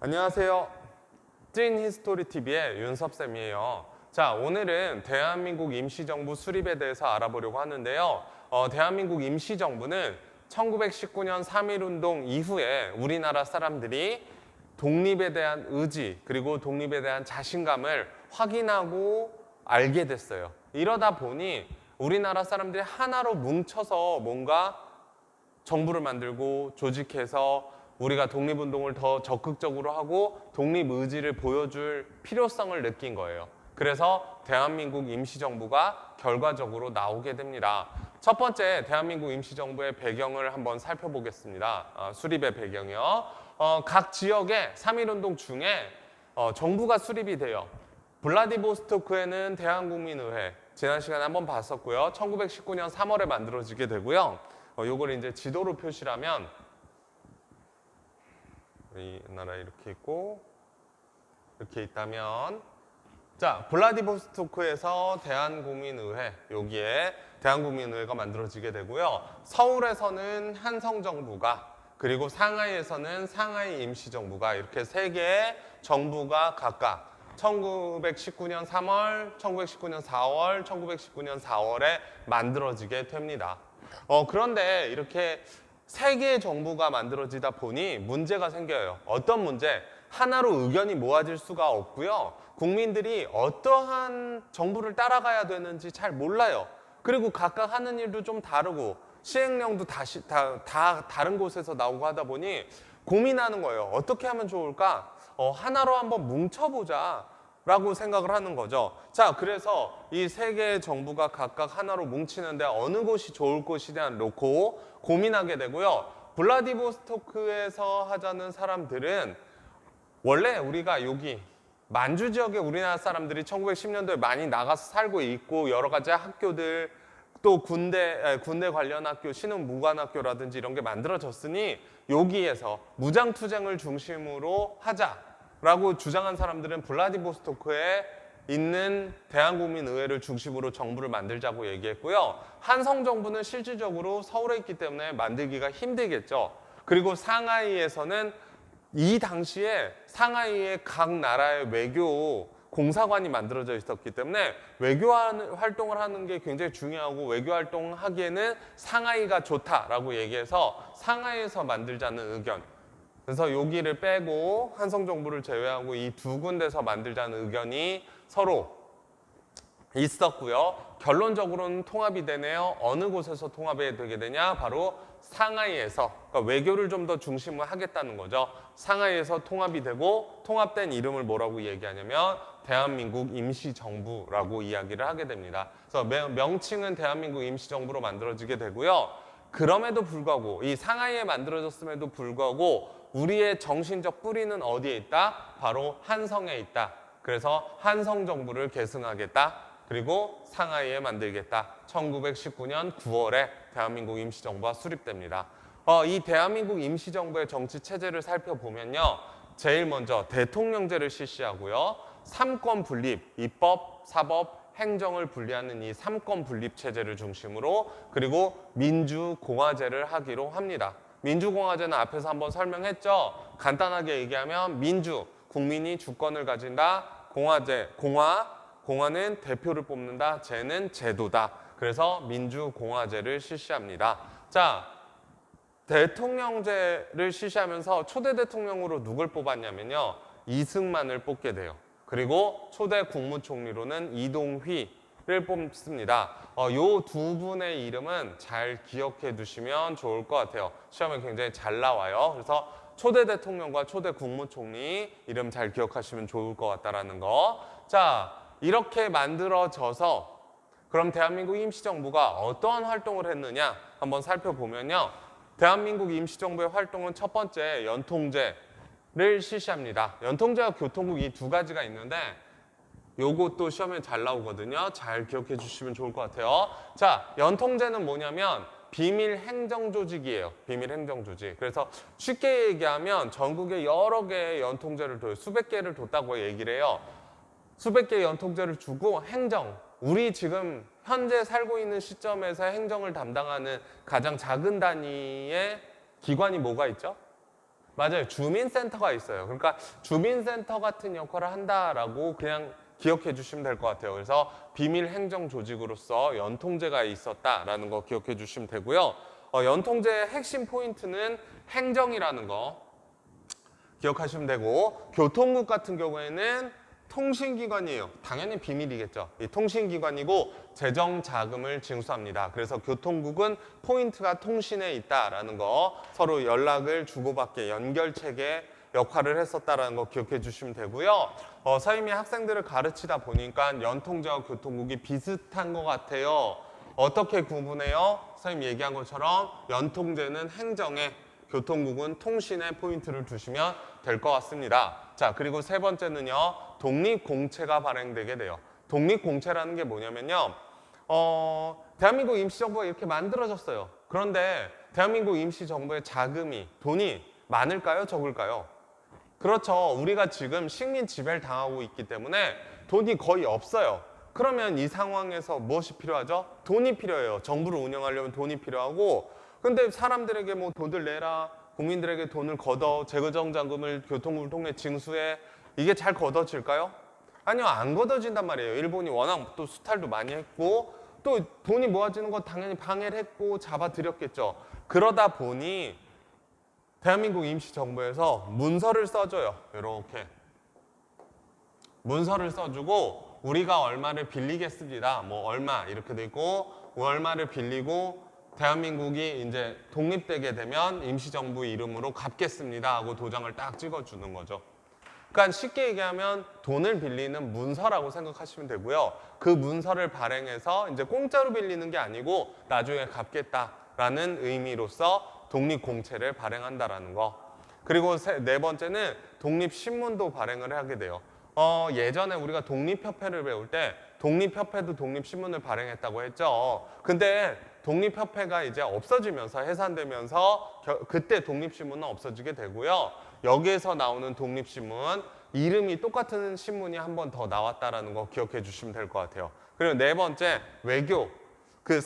안녕하세요. 찐 히스토리 TV의 윤섭쌤이에요. 자, 오늘은 대한민국 임시정부 수립에 대해서 알아보려고 하는데요. 대한민국 임시정부는 1919년 3.1운동 이후에 우리나라 사람들이 독립에 대한 의지 그리고 독립에 대한 자신감을 확인하고 알게 됐어요. 이러다 보니 우리나라 사람들이 하나로 뭉쳐서 뭔가 정부를 만들고 조직해서 우리가 독립운동을 더 적극적으로 하고 독립 의지를 보여줄 필요성을 느낀 거예요. 그래서 대한민국 임시정부가 결과적으로 나오게 됩니다. 첫 번째, 대한민국 임시정부의 배경을 한번 살펴보겠습니다. 수립의 배경이요. 각 지역의 3.1운동 중에 정부가 수립이 돼요. 블라디보스토크에는 대한국민의회, 지난 시간에 한번 봤었고요. 1919년 3월에 만들어지게 되고요. 요걸 이제 지도로 표시하면 우리나라 이렇게 있고 이렇게 있다면, 자, 블라디보스토크에서 대한국민의회, 여기에 대한국민의회가 만들어지게 되고요. 서울에서는 한성정부가, 그리고 상하이에서는 상하이 임시정부가, 이렇게 세 개의 정부가 각각 1919년 3월, 1919년 4월, 1919년 4월에 만들어지게 됩니다. 그런데 이렇게 세 개의 정부가 만들어지다 보니 문제가 생겨요. 어떤 문제? 하나로 의견이 모아질 수가 없고요. 국민들이 어떠한 정부를 따라가야 되는지 잘 몰라요. 그리고 각각 하는 일도 좀 다르고 시행령도 다 다른 곳에서 나오고 하다 보니 고민하는 거예요. 어떻게 하면 좋을까? 하나로 한번 뭉쳐보자 라고 생각을 하는 거죠. 자, 그래서 이 세 개의 정부가 각각 하나로 뭉치는데 어느 곳이 좋을 것이냐 놓고 고민하게 되고요. 블라디보스토크에서 하자는 사람들은, 원래 우리가 여기 만주 지역에 우리나라 사람들이 1910년도에 많이 나가서 살고 있고, 여러 가지 학교들, 또 군대 관련 학교, 신흥무관학교라든지 이런 게 만들어졌으니 여기에서 무장투쟁을 중심으로 하자라고 주장한 사람들은 블라디보스토크에 있는 대한국민의회를 중심으로 정부를 만들자고 얘기했고요. 한성정부는 실질적으로 서울에 있기 때문에 만들기가 힘들겠죠. 그리고 상하이에서는 이 당시에 상하이의 각 나라의 외교 공사관이 만들어져 있었기 때문에 외교 활동을 하는 게 굉장히 중요하고, 외교 활동을 하기에는 상하이가 좋다라고 얘기해서 상하이에서 만들자는 의견. 그래서 여기를 빼고 한성정부를 제외하고 이 두 군데서 만들자는 의견이 서로 있었고요. 결론적으로는 통합이 되네요. 어느 곳에서 통합이 되게 되냐? 바로 상하이에서, 그러니까 외교를 좀 더 중심을 하겠다는 거죠. 상하이에서 통합이 되고, 통합된 이름을 뭐라고 얘기하냐면 대한민국 임시정부라고 이야기를 하게 됩니다. 그래서 명칭은 대한민국 임시정부로 만들어지게 되고요. 그럼에도 불구하고, 이 상하이에 만들어졌음에도 불구하고 우리의 정신적 뿌리는 어디에 있다? 바로 한성에 있다. 그래서 한성정부를 계승하겠다. 그리고 상하이에 만들겠다. 1919년 9월에 대한민국 임시정부가 수립됩니다. 이 대한민국 임시정부의 정치 체제를 살펴보면요. 제일 먼저 대통령제를 실시하고요. 삼권 분립, 입법, 사법, 행정을 분리하는 이 삼권 분립 체제를 중심으로, 그리고 민주공화제를 하기로 합니다. 민주공화제는 앞에서 한번 설명했죠. 간단하게 얘기하면 민주, 국민이 주권을 가진다. 공화제, 공화는 대표를 뽑는다. 제는 제도다. 그래서 민주공화제를 실시합니다. 자, 대통령제를 실시하면서 초대 대통령으로 누굴 뽑았냐면요. 이승만을 뽑게 돼요. 그리고 초대 국무총리로는 이동휘를 뽑습니다. 이 두 분의 이름은 잘 기억해 두시면 좋을 것 같아요. 시험에 굉장히 잘 나와요. 그래서 초대 대통령과 초대 국무총리 이름 잘 기억하시면 좋을 것 같다라는 거. 자, 이렇게 만들어져서 그럼 대한민국 임시정부가 어떠한 활동을 했느냐 한번 살펴보면요. 대한민국 임시정부의 활동은 첫 번째, 연통제를 실시합니다. 연통제와 교통국 이 두 가지가 있는데 요것도 시험에 잘 나오거든요. 잘 기억해 주시면 좋을 것 같아요. 자, 연통제는 뭐냐면 비밀 행정조직이에요. 비밀 행정조직. 그래서 쉽게 얘기하면 전국에 여러 개의 연통제를 둬요. 수백 개를 뒀다고 얘기를 해요. 수백 개의 연통제를 주고 행정, 우리 지금 현재 살고 있는 시점에서 행정을 담당하는 가장 작은 단위의 기관이 뭐가 있죠? 맞아요. 주민센터가 있어요. 그러니까 주민센터 같은 역할을 한다라고 그냥 기억해 주시면 될 것 같아요. 그래서 비밀 행정 조직으로서 연통제가 있었다라는 거 기억해 주시면 되고요. 연통제의 핵심 포인트는 행정이라는 거 기억하시면 되고, 교통국 같은 경우에는 통신기관이에요. 당연히 비밀이겠죠. 이 통신기관이고 재정 자금을 징수합니다. 그래서 교통국은 포인트가 통신에 있다라는 거, 서로 연락을 주고받게 연결체계 역할을 했었다라는 거 기억해 주시면 되고요. 선생님이 학생들을 가르치다 보니까 연통제와 교통국이 비슷한 것 같아요. 어떻게 구분해요? 선생님 얘기한 것처럼 연통제는 행정에, 교통국은 통신에 포인트를 두시면 될 것 같습니다. 자, 그리고 세 번째는요, 독립공채가 발행되게 돼요. 독립공채라는 게 뭐냐면요, 대한민국 임시정부가 이렇게 만들어졌어요. 그런데 대한민국 임시정부의 자금이, 돈이 많을까요? 적을까요? 그렇죠. 우리가 지금 식민 지배를 당하고 있기 때문에 돈이 거의 없어요. 그러면 이 상황에서 무엇이 필요하죠? 돈이 필요해요. 정부를 운영하려면 돈이 필요하고, 근데 사람들에게 뭐 돈을 내라, 국민들에게 돈을 걷어, 재정 자금을 교통국을 통해 징수해, 이게 잘 걷어질까요? 아니요, 안 걷어진단 말이에요. 일본이 워낙 또 수탈도 많이 했고, 또 돈이 모아지는 거 당연히 방해를 했고 잡아들였겠죠. 그러다 보니 대한민국 임시정부에서 문서를 써줘요. 이렇게 문서를 써주고, 우리가 얼마를 빌리겠습니다. 뭐 얼마 이렇게 돼 있고, 얼마를 빌리고 대한민국이 이제 독립되게 되면 임시정부 이름으로 갚겠습니다 하고 도장을 딱 찍어주는 거죠. 그러니까 쉽게 얘기하면 돈을 빌리는 문서라고 생각하시면 되고요. 그 문서를 발행해서 이제 공짜로 빌리는 게 아니고 나중에 갚겠다라는 의미로서 독립공채를 발행한다라는 거. 그리고 네 번째는 독립신문도 발행을 하게 돼요. 예전에 우리가 독립협회를 배울 때 독립협회도 독립신문을 발행했다고 했죠. 근데 독립협회가 이제 없어지면서 해산되면서 그때 독립신문은 없어지게 되고요. 여기에서 나오는 독립신문, 이름이 똑같은 신문이 한 번 더 나왔다라는 거 기억해 주시면 될 것 같아요. 그리고 네 번째, 외교. 그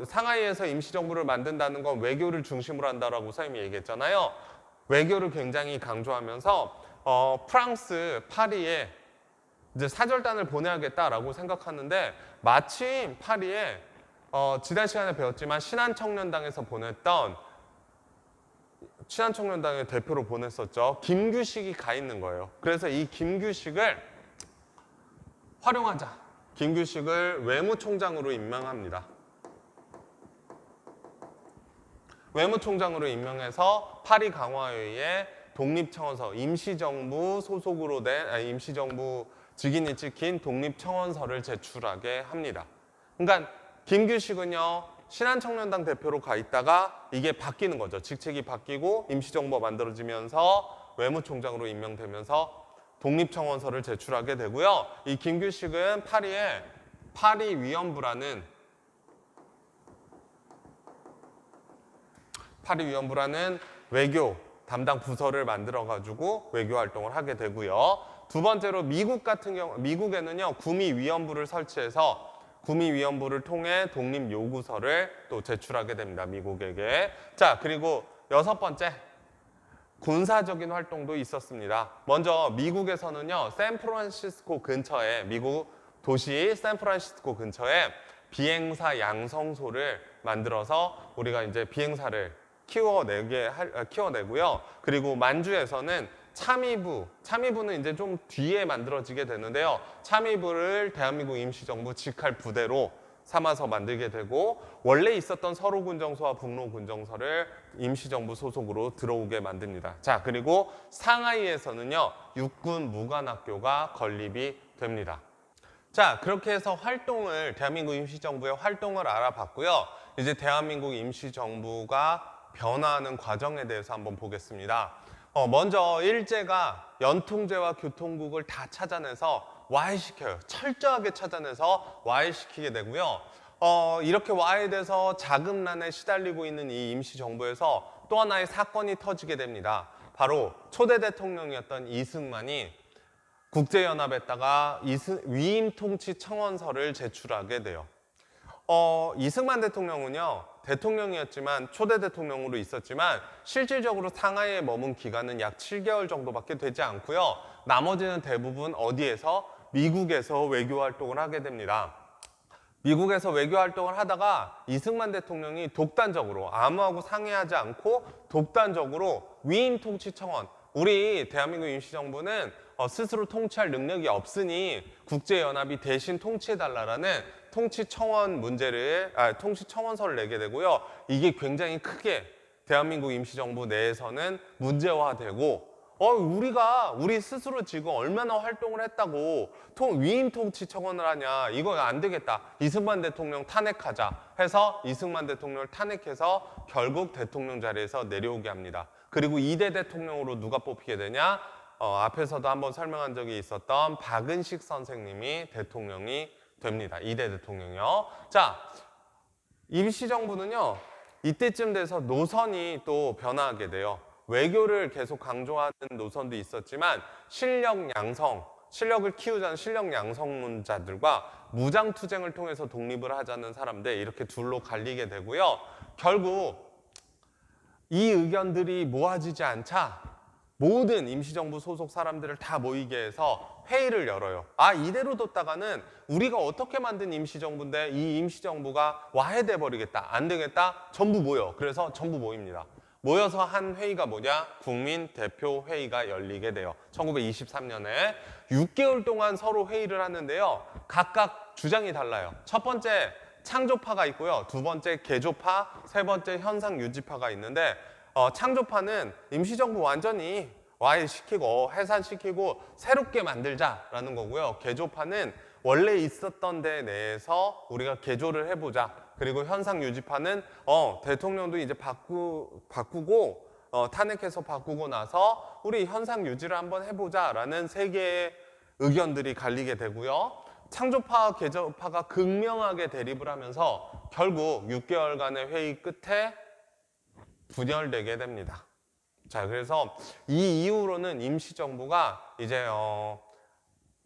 상하이에서 임시정부를 만든다는 건 외교를 중심으로 한다라고 선생님이 얘기했잖아요. 외교를 굉장히 강조하면서 프랑스 파리에 이제 사절단을 보내야겠다라고 생각하는데, 마침 파리에 지난 시간에 배웠지만 신한청년당에서 보냈던, 신한청년당의 대표로 보냈었죠. 김규식이 가 있는 거예요. 그래서 이 김규식을 활용하자. 김규식을 외무총장으로 임명합니다. 외무총장으로 임명해서 파리 강화회의에 독립청원서, 임시정부 소속으로 된, 임시정부 직인이 찍힌 독립청원서를 제출하게 합니다. 그러니까 김규식은요, 신한청년당 대표로 가 있다가 이게 바뀌는 거죠. 직책이 바뀌고 임시정부가 만들어지면서 외무총장으로 임명되면서 독립청원서를 제출하게 되고요. 이 김규식은 파리에 파리위원부라는 외교 담당 부서를 만들어가지고 외교 활동을 하게 되고요. 두 번째로 미국 같은 경우, 미국에는요, 구미위원부를 설치해서 구미위원부를 통해 독립요구서를 또 제출하게 됩니다. 미국에게. 자, 그리고 여섯 번째, 군사적인 활동도 있었습니다. 먼저 미국에서는요, 샌프란시스코 근처에, 미국 도시 샌프란시스코 근처에 비행사 양성소를 만들어서 우리가 이제 비행사를 키워내고요. 그리고 만주에서는 참의부는 이제 좀 뒤에 만들어지게 되는데요. 참의부를 대한민국 임시정부 직할 부대로 삼아서 만들게 되고, 원래 있었던 서로군정서와 북로군정서를 임시정부 소속으로 들어오게 만듭니다. 자, 그리고 상하이에서는요, 육군 무관학교가 건립이 됩니다. 자, 그렇게 해서 대한민국 임시정부의 활동을 알아봤고요. 이제 대한민국 임시정부가 변화하는 과정에 대해서 한번 보겠습니다. 먼저 일제가 연통제와 교통국을 다 찾아내서 와해시켜요. 철저하게 찾아내서 와해시키게 되고요. 이렇게 와해돼서 자금난에 시달리고 있는 이 임시정부에서 또 하나의 사건이 터지게 됩니다. 바로 초대 대통령이었던 이승만이 국제연합에다가 위임통치 청원서를 제출하게 돼요. 이승만 대통령은요, 대통령이었지만 초대 대통령으로 있었지만 실질적으로 상하이에 머문 기간은 약 7개월 정도밖에 되지 않고요. 나머지는 대부분 어디에서? 미국에서 외교 활동을 하게 됩니다. 미국에서 외교 활동을 하다가 이승만 대통령이 독단적으로 아무하고 상의하지 않고 독단적으로 위임 통치 청원, 우리 대한민국 임시정부는 스스로 통치할 능력이 없으니 국제연합이 대신 통치해달라는 통치 청원서를 내게 되고요. 이게 굉장히 크게 대한민국 임시정부 내에서는 문제화되고 우리 스스로 지금 얼마나 활동을 했다고 위임 통치 청원을 하냐, 이거 안 되겠다, 이승만 대통령 탄핵하자 해서 이승만 대통령을 탄핵해서 결국 대통령 자리에서 내려오게 합니다. 그리고 2대 대통령으로 누가 뽑히게 되냐? 앞에서도 한번 설명한 적이 있었던 박은식 선생님이 대통령이 됩니다. 2대 대통령이요. 자, 임시정부는요, 이때쯤 돼서 노선이 또 변화하게 돼요. 외교를 계속 강조하는 노선도 있었지만 실력을 키우자는 실력 양성론자들과 무장투쟁을 통해서 독립을 하자는 사람들, 이렇게 둘로 갈리게 되고요. 결국 이 의견들이 모아지지 않자 모든 임시정부 소속 사람들을 다 모이게 해서 회의를 열어요. 이대로 뒀다가는 우리가 어떻게 만든 임시정부인데 이 임시정부가 와해돼 버리겠다, 안 되겠다, 전부 모여. 그래서 전부 모입니다. 모여서 한 회의가 뭐냐? 국민대표회의가 열리게 돼요. 1923년에 6개월 동안 서로 회의를 하는데요. 각각 주장이 달라요. 첫 번째 창조파가 있고요. 두 번째 개조파, 세 번째 현상유지파가 있는데 창조파는 임시정부 완전히 와해시키고 해산시키고 새롭게 만들자라는 거고요. 개조파는 원래 있었던 데 내에서 우리가 개조를 해보자. 그리고 현상유지파는 대통령도 이제 바꾸고 탄핵해서 바꾸고 나서 우리 현상유지를 한번 해보자라는 세 개의 의견들이 갈리게 되고요. 창조파, 개조파가 극명하게 대립을 하면서 결국 6개월간의 회의 끝에 분열되게 됩니다. 자, 그래서 이 이후로는 임시정부가 이제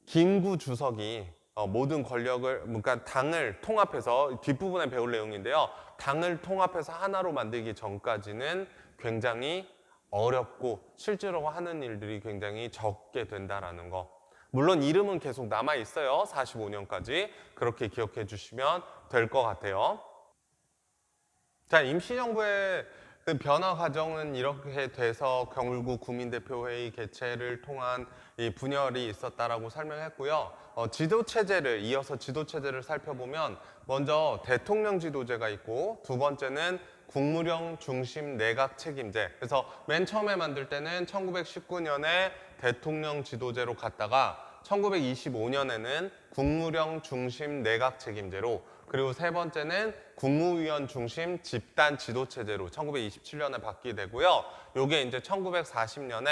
김구 주석이 모든 권력을, 그러니까 당을 통합해서, 뒷부분에 배울 내용인데요. 당을 통합해서 하나로 만들기 전까지는 굉장히 어렵고 실제로 하는 일들이 굉장히 적게 된다라는 거. 물론 이름은 계속 남아 있어요. 45년까지. 그렇게 기억해 주시면 될 것 같아요. 자, 임시정부의 그 변화 과정은 이렇게 돼서 결국 국민대표회의 개최를 통한 이 분열이 있었다라고 설명했고요. 이어서 지도체제를 살펴보면 먼저 대통령 지도제가 있고 두 번째는 국무령 중심 내각 책임제. 그래서 맨 처음에 만들 때는 1919년에 대통령 지도제로 갔다가 1925년에는 국무령 중심 내각 책임제로, 그리고 세 번째는 국무위원 중심 집단 지도체제로 1927년에 바뀌게 되고요. 요게 이제 1940년에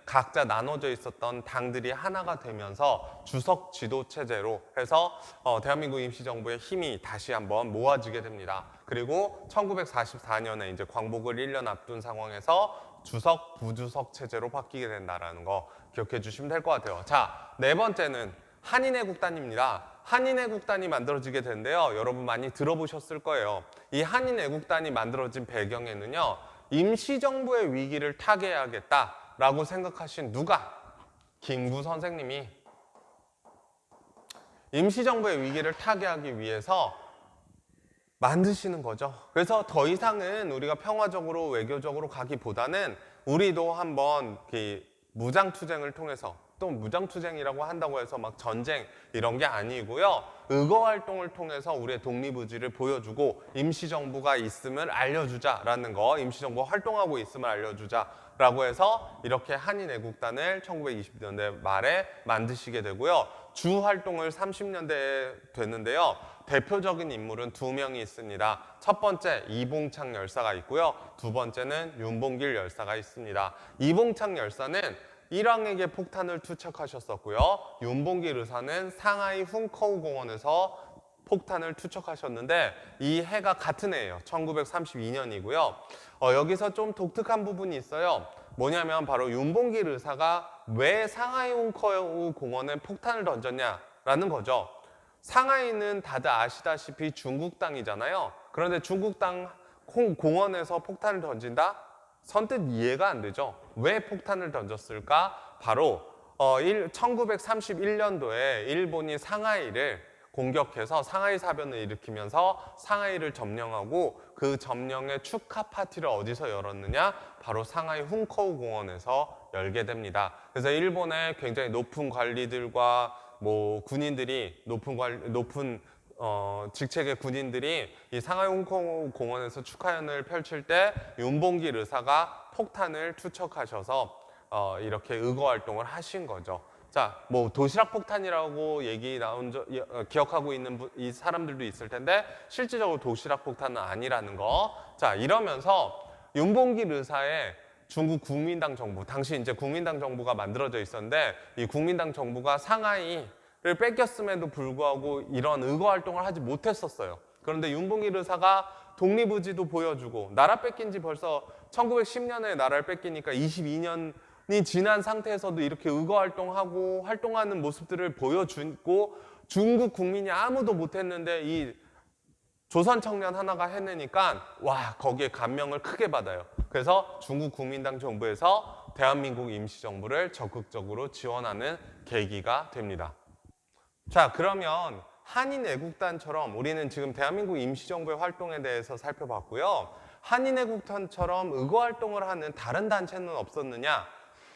각자 나눠져 있었던 당들이 하나가 되면서 주석 지도체제로 해서 대한민국 임시정부의 힘이 다시 한번 모아지게 됩니다. 그리고 1944년에 이제 광복을 1년 앞둔 상황에서 주석, 부주석 체제로 바뀌게 된다는 거 기억해 주시면 될 것 같아요. 자, 네 번째는 한인애국단입니다. 한인애국단이 만들어지게 되는데요. 여러분 많이 들어보셨을 거예요. 이 한인애국단이 만들어진 배경에는요, 임시정부의 위기를 타개해야겠다라고 생각하신 누가? 김구 선생님이 임시정부의 위기를 타개하기 위해서 만드시는 거죠. 그래서 더 이상은 우리가 평화적으로 외교적으로 가기보다는 우리도 한번 무장투쟁을 통해서, 또 무장투쟁이라고 한다고 해서 막 전쟁 이런 게 아니고요. 의거활동을 통해서 우리의 독립의지를 보여주고 임시정부가 있음을 알려주자라는 거, 임시정부가 활동하고 있음을 알려주자라고 해서 이렇게 한인애국단을 1920년대 말에 만드시게 되고요. 주활동을 30년대에 됐는데요. 대표적인 인물은 두 명이 있습니다. 첫 번째 이봉창 열사가 있고요. 두 번째는 윤봉길 열사가 있습니다. 이봉창 열사는 일왕에게 폭탄을 투척하셨었고요. 윤봉길 의사는 상하이 훈커우 공원에서 폭탄을 투척하셨는데 이 해가 같은 해예요. 1932년이고요. 여기서 좀 독특한 부분이 있어요. 뭐냐면 바로 윤봉길 의사가 왜 상하이 훈커우 공원에 폭탄을 던졌냐라는 거죠. 상하이는 다들 아시다시피 중국 땅이잖아요. 그런데 중국 땅 공원에서 폭탄을 던진다? 선뜻 이해가 안 되죠. 왜 폭탄을 던졌을까? 바로 1931년도에 일본이 상하이를 공격해서 상하이 사변을 일으키면서 상하이를 점령하고 그 점령의 축하 파티를 어디서 열었느냐? 바로 상하이 훈커우 공원에서 열게 됩니다. 그래서 일본의 굉장히 높은 관리들과 뭐 군인들이 높은 직책의 군인들이 이 상하이 훈커우 공원에서 축하연을 펼칠 때 윤봉길 의사가 폭탄을 투척하셔서 이렇게 의거 활동을 하신 거죠. 자, 뭐 도시락 폭탄이라고 얘기 나온 기억하고 있는 이 사람들도 있을 텐데 실질적으로 도시락 폭탄은 아니라는 거. 자, 이러면서 윤봉길 의사의 중국 국민당 정부, 당시 이제 국민당 정부가 만들어져 있었는데 이 국민당 정부가 상하이를 뺏겼음에도 불구하고 이런 의거 활동을 하지 못했었어요. 그런데 윤봉길 의사가 독립의지도 보여주고 나라 뺏긴 지 벌써 1910년에 나라를 뺏기니까 22년이 지난 상태에서도 이렇게 의거 활동하고 활동하는 모습들을 보여주고 중국 국민이 아무도 못했는데 이 조선 청년 하나가 해내니까 와, 거기에 감명을 크게 받아요. 그래서 중국 국민당 정부에서 대한민국 임시정부를 적극적으로 지원하는 계기가 됩니다. 자, 그러면 한인애국단처럼 우리는 지금 대한민국 임시정부의 활동에 대해서 살펴봤고요. 한인애국단처럼 의거활동을 하는 다른 단체는 없었느냐?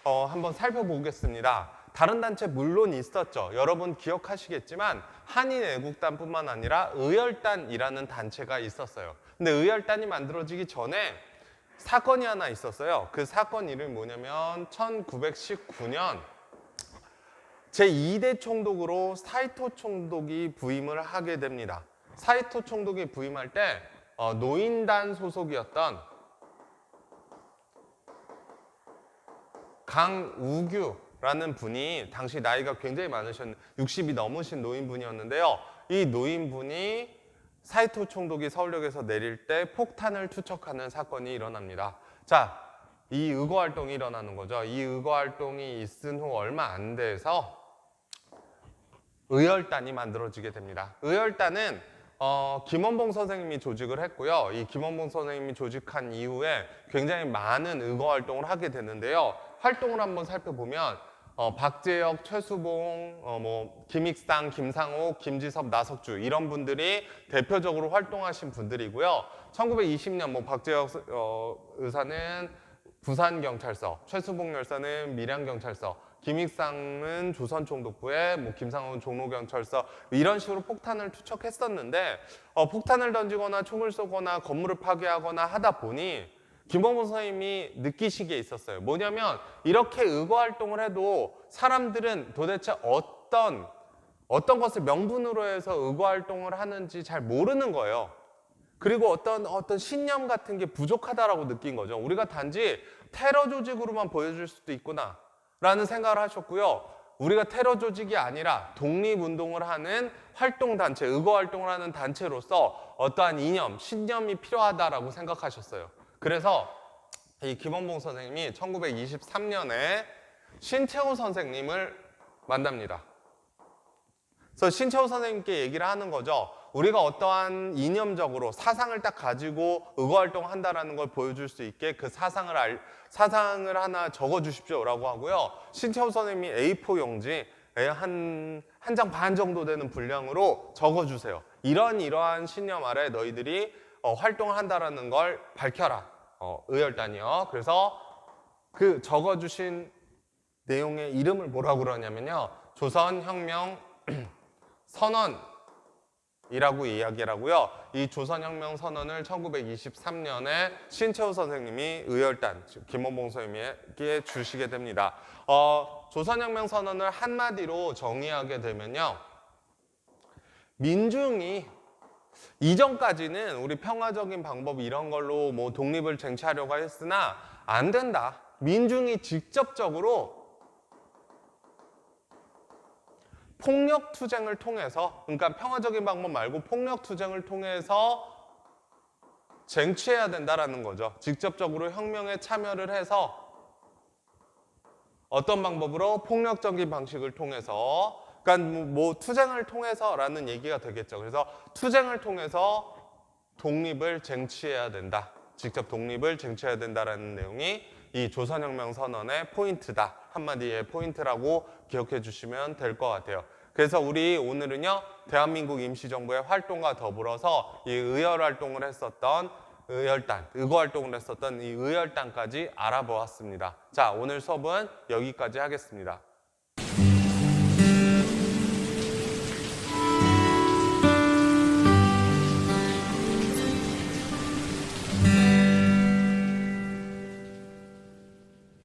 한번 살펴보겠습니다. 다른 단체 물론 있었죠. 여러분 기억하시겠지만 한인애국단뿐만 아니라 의열단이라는 단체가 있었어요. 근데 의열단이 만들어지기 전에 사건이 하나 있었어요. 그 사건 이름이 뭐냐면 1919년 제2대 총독으로 사이토 총독이 부임을 하게 됩니다. 사이토 총독이 부임할 때 노인단 소속이었던 강우규라는 분이 당시 나이가 굉장히 많으신 60이 넘으신 노인분이었는데요. 이 노인분이 사이토 총독이 서울역에서 내릴 때 폭탄을 투척하는 사건이 일어납니다. 자, 이 의거 활동이 일어나는 거죠. 이 의거 활동이 있은 후 얼마 안 돼서 의열단이 만들어지게 됩니다. 의열단은 김원봉 선생님이 조직을 했고요. 이 김원봉 선생님이 조직한 이후에 굉장히 많은 의거 활동을 하게 되는데요. 활동을 한번 살펴보면 박재혁, 최수봉, 김익상, 김상옥, 김지섭, 나석주 이런 분들이 대표적으로 활동하신 분들이고요. 1920년 박재혁 의사는 부산경찰서, 최수봉 열사는 밀양경찰서, 김익상은 조선총독부에 김상옥은 종로경찰서 이런 식으로 폭탄을 투척했었는데 폭탄을 던지거나 총을 쏘거나 건물을 파괴하거나 하다 보니 김원봉 선생님이 느끼시기에 있었어요. 뭐냐면 이렇게 의거 활동을 해도 사람들은 도대체 어떤 것을 명분으로 해서 의거 활동을 하는지 잘 모르는 거예요. 그리고 어떤 신념 같은 게 부족하다라고 느낀 거죠. 우리가 단지 테러 조직으로만 보여줄 수도 있구나 라는 생각을 하셨고요. 우리가 테러 조직이 아니라 독립운동을 하는 활동단체, 의거 활동을 하는 단체로서 어떠한 이념, 신념이 필요하다라고 생각하셨어요. 그래서 이 김원봉 선생님이 1923년에 신채호 선생님을 만납니다. 그래서 신채호 선생님께 얘기를 하는 거죠. 우리가 어떠한 이념적으로 사상을 딱 가지고 의거 활동을 한다는 걸 보여줄 수 있게 그 사상을 하나 적어주십시오라고 하고요. 신채호 선생님이 A4 용지 한 장 반 정도 되는 분량으로 적어주세요. 이러한 신념 아래 너희들이 활동을 한다는 걸 밝혀라. 의열단이요. 그래서 그 적어주신 내용의 이름을 뭐라고 그러냐면요. 조선혁명 선언이라고 이야기를 하고요. 이 조선혁명 선언을 1923년에 신채호 선생님이 의열단, 김원봉 선생님에게 주시게 됩니다. 조선혁명 선언을 한마디로 정의하게 되면요. 민중이 이전까지는 우리 평화적인 방법 이런 걸로 독립을 쟁취하려고 했으나 안 된다. 민중이 직접적으로 폭력투쟁을 통해서, 그러니까 평화적인 방법 말고 폭력투쟁을 통해서 쟁취해야 된다라는 거죠. 직접적으로 혁명에 참여를 해서 어떤 방법으로 폭력적인 방식을 통해서 그러니까 뭐 투쟁을 통해서라는 얘기가 되겠죠. 그래서 투쟁을 통해서 독립을 쟁취해야 된다. 직접 독립을 쟁취해야 된다라는 내용이 이 조선혁명 선언의 포인트다. 한마디의 포인트라고 기억해 주시면 될 것 같아요. 그래서 우리 오늘은요, 대한민국 임시정부의 활동과 더불어서 이 의열 활동을 했었던 의열단, 의거 활동을 했었던 이 의열단까지 알아보았습니다. 자, 오늘 수업은 여기까지 하겠습니다.